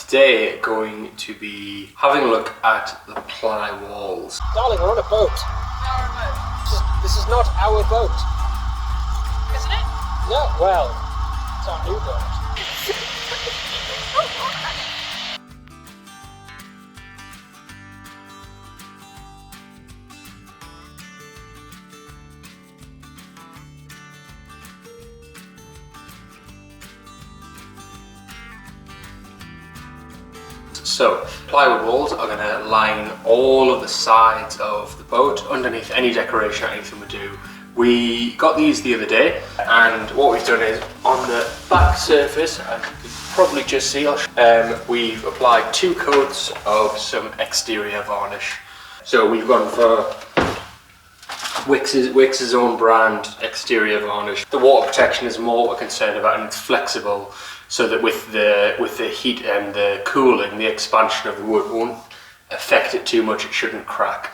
today going to be having a look at the ply walls. Darling, we're on a boat. This is not our boat. Isn't it? No, well, it's our new boat. So, plywood walls are going to line all of the sides of the boat underneath any decoration or anything we do. We got these the other day, and what we've done is on the back surface, as you can probably just see, we've applied 2 coats of some exterior varnish. So we've gone for Wix's own brand exterior varnish. The water protection is more what we're concerned about, and it's flexible, so that with the heat and the cooling, the expansion of the wood won't affect it too much. It shouldn't crack.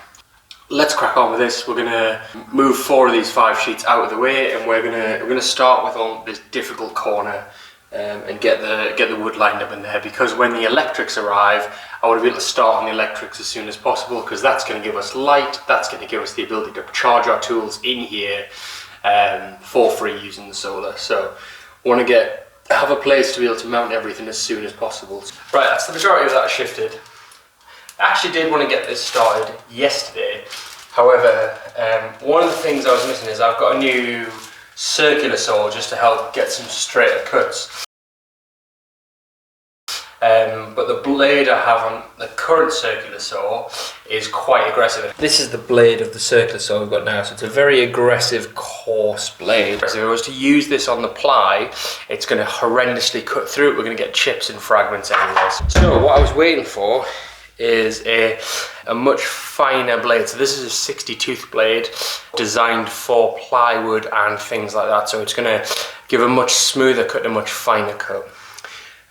Let's crack on with this. We're gonna move 4 of these 5 sheets out of the way, and we're gonna start with all this difficult corner and get the wood lined up in there, because when the electrics arrive, I want to be able to start on the electrics as soon as possible, because that's going to give us light. That's going to give us the ability to charge our tools in here for free using the solar. So I want to have a place to be able to mount everything as soon as possible. Right, that's the majority of that shifted. I actually did want to get this started yesterday. However, one of the things I was missing is I've got a new circular saw just to help get some straighter cuts. But the blade I have on the current circular saw is quite aggressive. This is the blade of the circular saw we've got now, so it's a very aggressive, coarse blade. So if I was to use this on the ply, it's going to horrendously cut through it. We're going to get chips and fragments everywhere. So what I was waiting for is a much finer blade. So this is a 60 tooth blade designed for plywood and things like that. So it's going to give a much smoother cut and a much finer cut.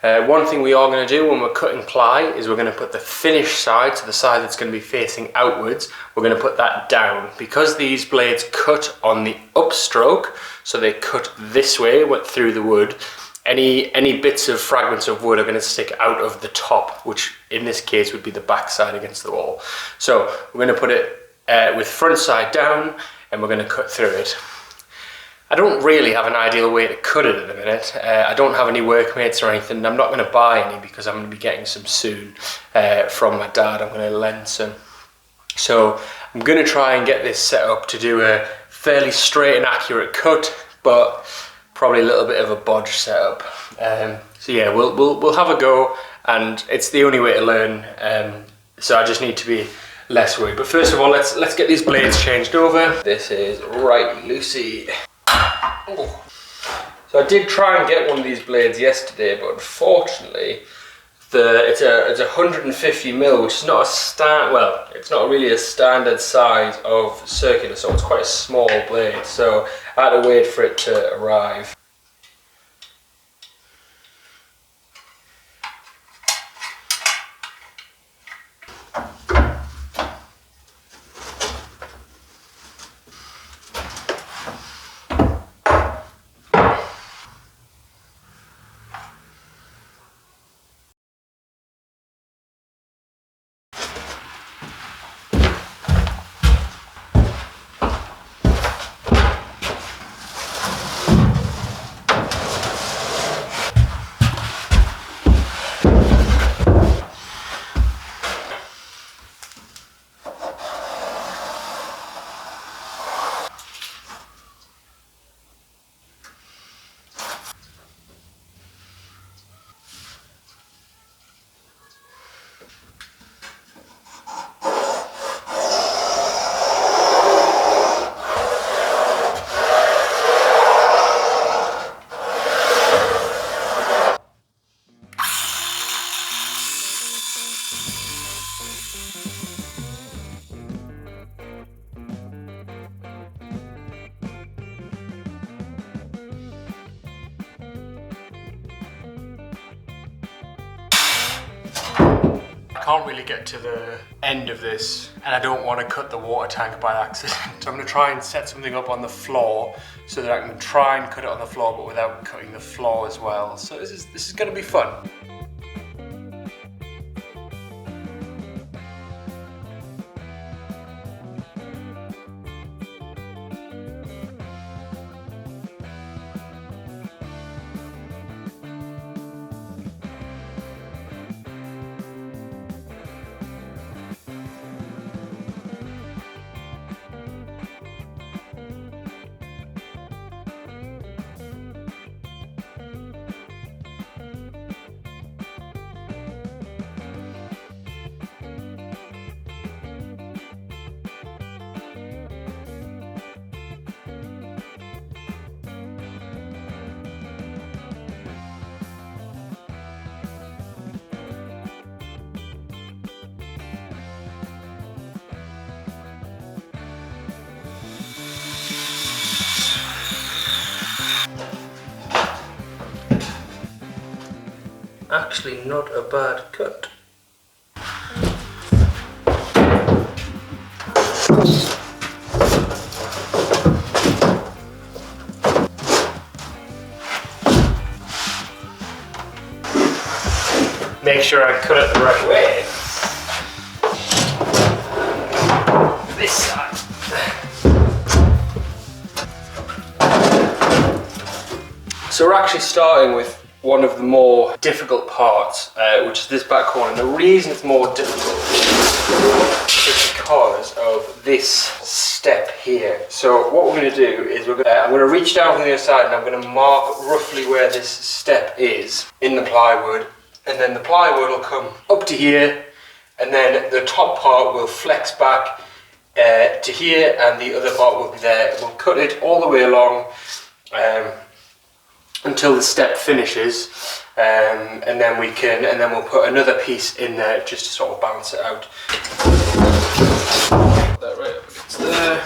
One thing we are going to do when we're cutting ply is we're going to put the finished side, so the side that's going to be facing outwards, we're going to put that down. Because these blades cut on the upstroke, so they cut this way through the wood, any bits of fragments of wood are going to stick out of the top, which in this case would be the back side against the wall. So we're going to put it with front side down, and we're going to cut through it. I don't really have an ideal way to cut it at the minute. I don't have any workmates or anything, and I'm not going to buy any because I'm going to be getting some soon from my dad. I'm going to lend some. So I'm going to try and get this set up to do a fairly straight and accurate cut, but probably a little bit of a bodge setup. So yeah, we'll have a go, and it's the only way to learn. So I just need to be less worried. But first of all, let's get these blades changed over. This is right loosey. Oh. So I did try and get one of these blades yesterday, but unfortunately, it's a 150mm, which is not it's not really a standard size of circular, so it's quite a small blade. So I had to wait for it to arrive. I can't really get to the end of this, and I don't want to cut the water tank by accident. So I'm going to try and set something up on the floor so that I can try and cut it on the floor, but without cutting the floor as well. So this is going to be fun. actually not a bad cut. Make sure I cut it the right way. This side. So we're actually starting with one of the more difficult parts, which is this back corner. And the reason it's more difficult is because of this step here. So what we're going to do is I'm going to reach down from the other side and I'm going to mark roughly where this step is in the plywood. And then the plywood will come up to here, and then the top part will flex back to here, and the other part will be there. We'll cut it all the way along until the step finishes, and then we'll put another piece in there just to sort of balance it out. That right up against there.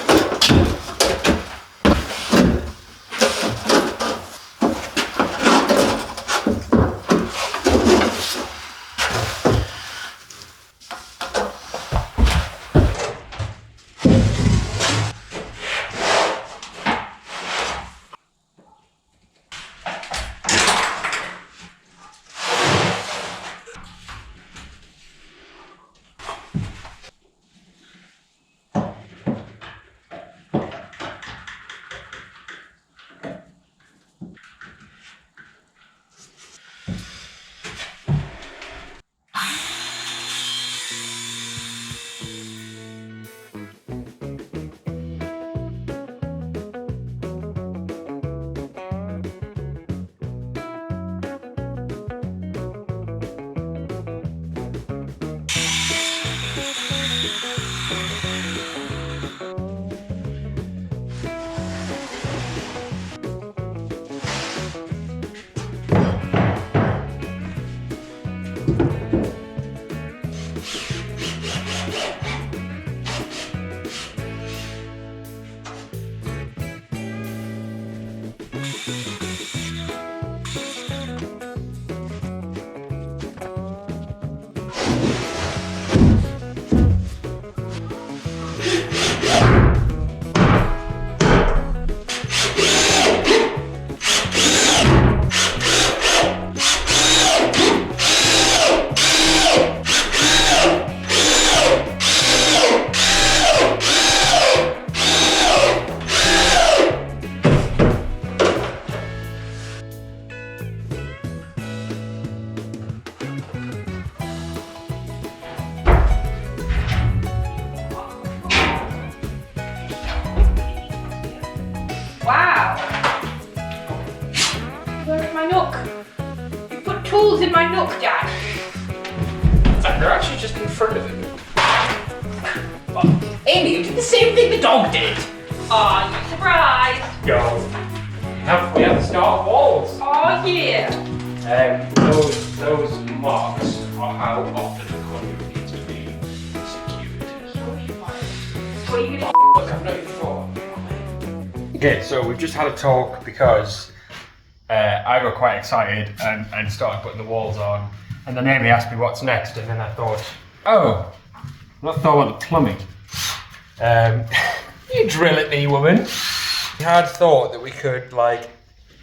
Wow. Where's my nook? You put tools in my nook, Dad. They're actually just in front of it. Amy, you did the same thing the dog did. Aw, you surprised. Go. We have the start walls. Oh yeah. Those marks are how often the conduit needs to be secured. What are you gonna Look, I've not even thought. Okay, so we've just had a talk because I got quite excited and started putting the walls on, and then Amy asked me what's next, and then I thought, oh, let's thought about the plumbing. You drill at me, woman. We had thought that we could, like,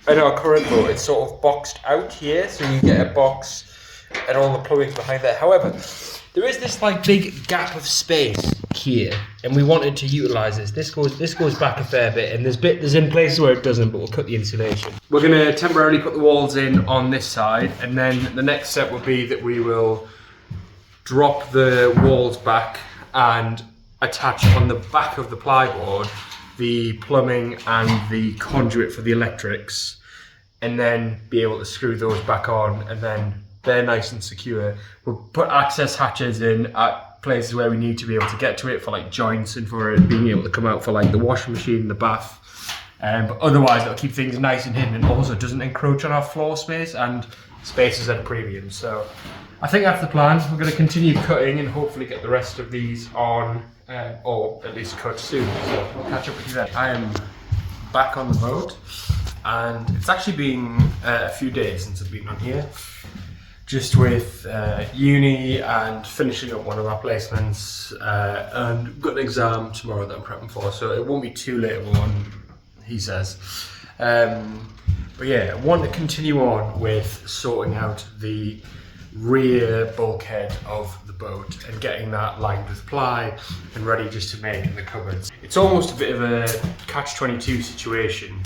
in our current boat, it's sort of boxed out here, so you get a box and all the plumbing's behind there. However, there is this like big gap of space here, and we wanted to utilise this. This goes back a fair bit, and there's in places where it doesn't, but we'll cut the insulation. We're going to temporarily put the walls in on this side, and then the next step will be that we will drop the walls back and attach on the back of the plyboard the plumbing and the conduit for the electrics, and then be able to screw those back on, and then they're nice and secure. We'll put access hatches in at places where we need to be able to get to it for like joints and for it being able to come out for like the washing machine, the bath. But otherwise it'll keep things nice and hidden, and also doesn't encroach on our floor space, and space is at a premium. So I think that's the plan. We're going to continue cutting and hopefully get the rest of these on, or at least cut soon. So we'll catch up with you then. I am back on the boat, and it's actually been a few days since I've been on here. just with uni and finishing up one of our placements, and got an exam tomorrow that I'm prepping for, so it won't be too late of one, he says. But yeah, I want to continue on with sorting out the rear bulkhead of the boat and getting that lined with ply and ready just to make in the cupboards. It's almost a bit of a catch-22 situation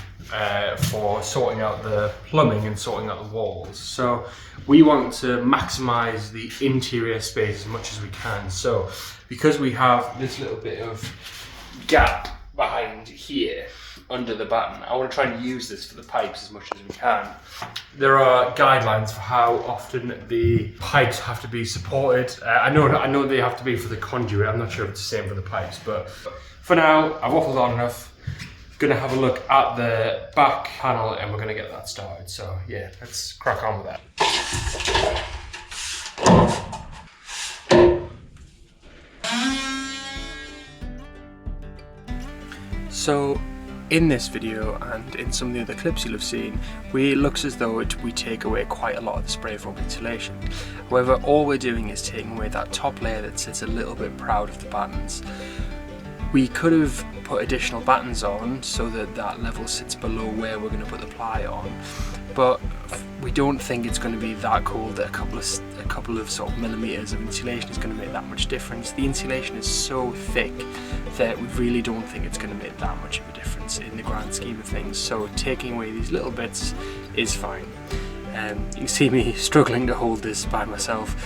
for sorting out the plumbing and sorting out the walls. So we want to maximize the interior space as much as we can. So because we have this little bit of gap behind here under the batten, I want to try and use this for the pipes as much as we can. There are guidelines for how often the pipes have to be supported. I know they have to be for the conduit. I'm not sure if it's the same for the pipes, but for now, I've waffled on enough. Gonna have a look at the back panel and we're gonna get that started. So yeah, let's crack on with that. So in this video and in some of the other clips you'll have seen, it looks as though we take away quite a lot of the spray foam insulation. However, all we're doing is taking away that top layer that sits a little bit proud of the battens. We could have put additional battens on so that that level sits below where we're going to put the ply on, but we don't think it's going to be that cold that a couple of sort of millimeters of insulation is going to make that much difference. The insulation is so thick that we really don't think it's going to make that much of a difference in the grand scheme of things, so taking away these little bits is fine. You can see me struggling to hold this by myself,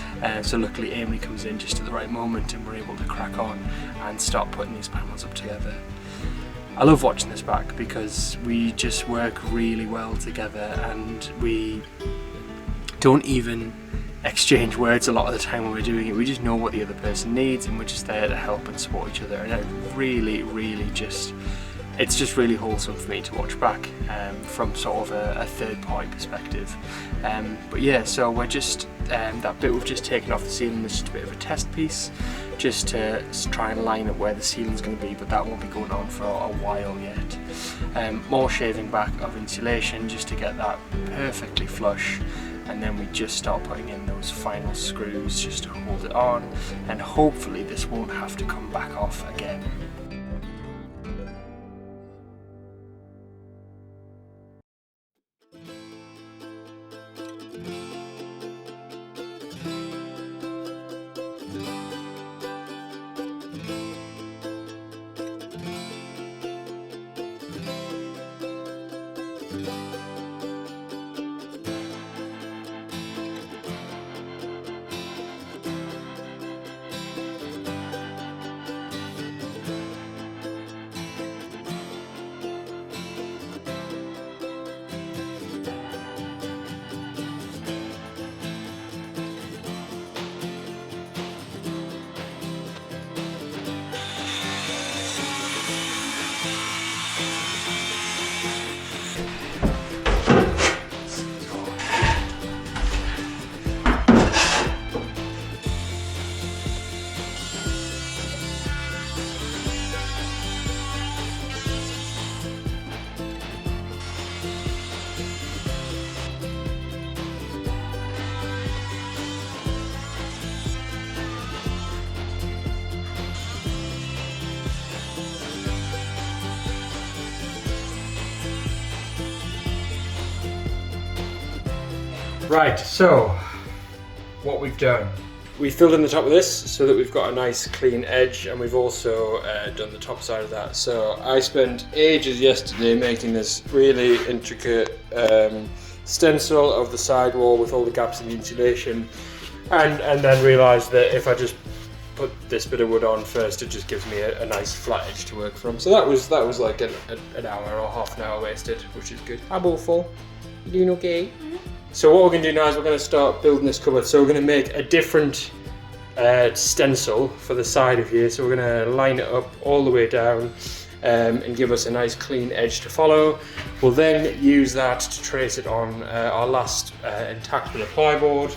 so luckily Amy comes in just at the right moment and we're able to crack on and start putting these panels up together. I love watching this back because we just work really well together and we don't even exchange words a lot of the time when we're doing it. We just know what the other person needs and we're just there to help and support each other, and it really it's just really wholesome for me to watch back from sort of a third party perspective. But yeah, so we're just, that bit we've just taken off the ceiling is just a bit of a test piece, just to try and line up where the ceiling's going to be, but that won't be going on for a while yet. More shaving back of insulation just to get that perfectly flush, and then we just start putting in those final screws just to hold it on, and hopefully this won't have to come back off again. Right, so what we've done, we filled in the top of this so that we've got a nice clean edge, and we've also done the top side of that. So I spent ages yesterday making this really intricate stencil of the sidewall with all the gaps in the insulation, and then realised that if I just put this bit of wood on first, it just gives me a nice flat edge to work from. So that was like an hour or half an hour wasted, which is good. Hi Bullful, you doing okay? Mm-hmm. So what we're going to do now is we're going to start building this cupboard. So we're going to make a different stencil for the side of here. So we're going to line it up all the way down and give us a nice clean edge to follow. We'll then use that to trace it on our last intact bit of plyboard.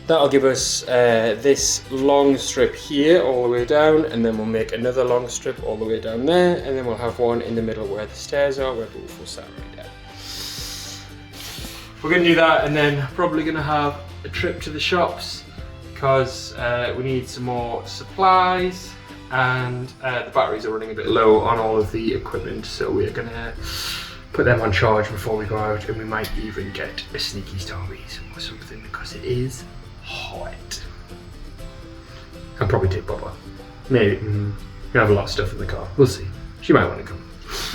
That'll give us this long strip here all the way down, and then we'll make another long strip all the way down there, and then we'll have one in the middle where the stairs are, where Bullful sat right there. we're gonna do that, and then probably gonna have a trip to the shops because we need some more supplies, and the batteries are running a bit low on all of the equipment, so we're gonna put them on charge before we go out, and we might even get a sneaky Starbucks or something because it is hot. And probably take Bubba. Maybe. We have a lot of stuff in the car. We'll see. She might want to come.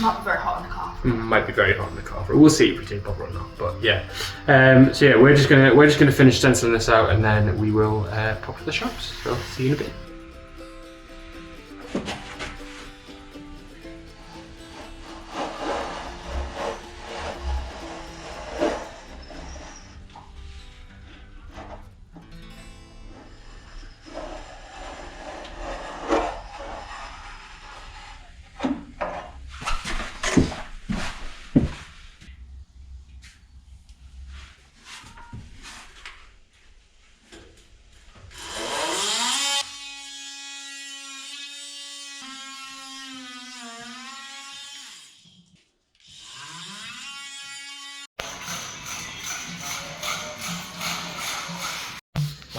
Not very hot in the car. Might be very hot in the car. We'll see if we take Bubba or not. But yeah. So yeah, we're just gonna finish stenciling this out, and then we will pop to the shops. So see you in a bit.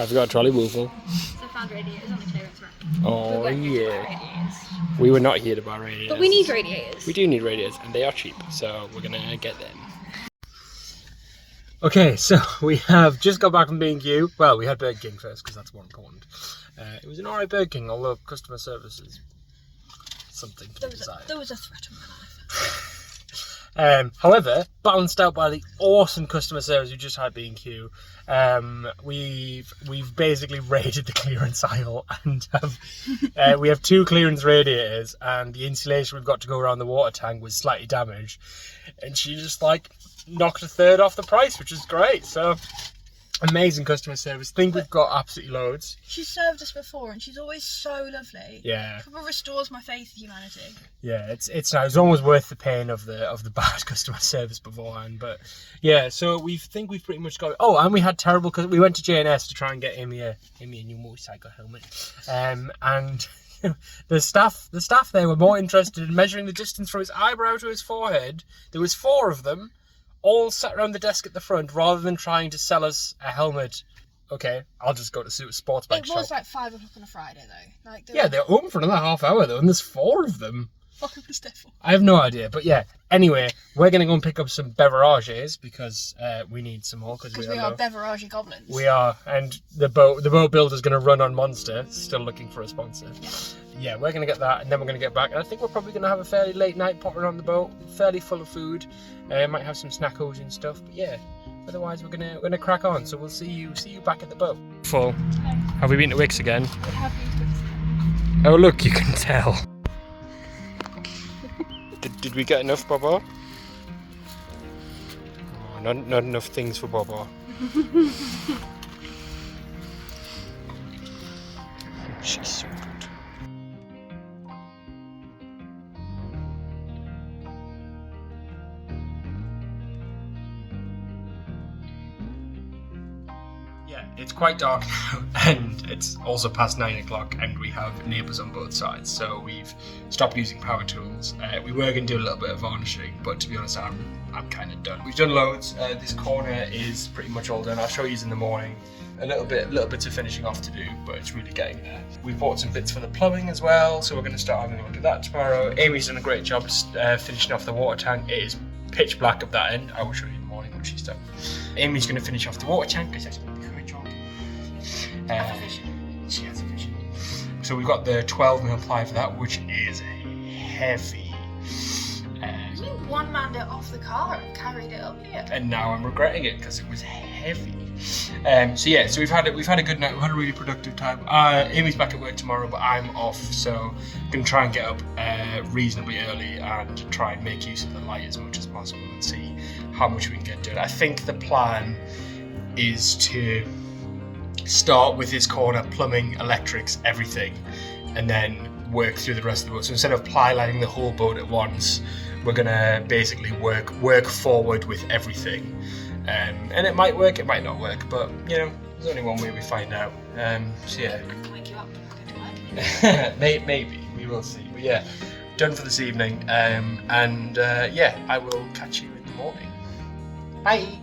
I've got a trolley wheel full. So I found radiators on the clearance rack. Oh yeah. We were not here to buy radiators. But we need radiators. We do need radiators, and they are cheap, so we're gonna get them. Okay, so we have just got back from B&Q. Well, we had Burger King first because that's more important. It was an alright Burger King, although customer service is something to be desired. There was a threat on my life. However, balanced out by the awesome customer service we just had B&Q, we've basically raided the clearance aisle and we have 2 clearance radiators, and the insulation we've got to go around the water tank was slightly damaged, and she just like knocked a third off the price, which is great. So amazing customer service. Think we've got absolutely loads. She's served us before, and she's always so lovely. Yeah. It restores my faith in humanity. Yeah, it's nice. It's almost worth the pain of the bad customer service beforehand. But yeah, so we've pretty much got. Oh, and we had terrible because we went to J&S to try and get Amy a new motorcycle helmet, and the staff there were more interested in measuring the distance from his eyebrow to his forehead. There was 4 of them, all sat around the desk at the front, rather than trying to sell us a helmet. Okay, I'll just go to a sports bike shop. It was like 5 o'clock on a Friday though. Like they're open for another half hour though, and there's 4 of them. What was that for? I have no idea, but yeah. Anyway, we're gonna go and pick up some beverages because we need some more because we are beverage goblins. We are, and the boat builder's gonna run on Monster. Still looking for a sponsor. Yeah, we're gonna get that, and then we're gonna get back. And I think we're probably gonna have a fairly late night pottering on the boat, fairly full of food. Might have some snackos and stuff, but yeah. Otherwise, we're gonna crack on. So we'll see you back at the boat. Full. Have we been to Wicks again? We have been to Wicks. Oh look, you can tell. Did we get enough, Baba? Oh, not enough things for Baba. She's so good. Yeah, it's quite dark now, and it's also past 9 o'clock, and we have neighbours on both sides, so we've stopped using power tools. We were going to do a little bit of varnishing, but to be honest, I'm kind of done. We've done loads. This corner is pretty much all done. I'll show you in the morning. A little bits of finishing off to do, but it's really getting there. We bought some bits for the plumbing as well, so we're going to start having a look at that tomorrow. Amy's done a great job finishing off the water tank. It is pitch black up that end. I will show you in the morning when she's done. Amy's going to finish off the water tank because that's going to be a great job. She has a vision. So we've got the 12mm ply for that, which is heavy. You one manned it off the car and carried it up here. And now I'm regretting it because it was heavy. So we've had a good night. We've had a really productive time. Amy's back at work tomorrow, but I'm off, so I'm gonna try and get up reasonably early and try and make use of the light as much as possible and see how much we can get done. I think the plan is to start with this corner, plumbing, electrics, everything, and then work through the rest of the boat. So instead of ply lining the whole boat at once, we're gonna basically work forward with everything. And it might work, it might not work, but you know, there's only one way we find out. So yeah. I can wake you up and go to work. Maybe, we will see. But yeah, done for this evening. Yeah, I will catch you in the morning. Bye.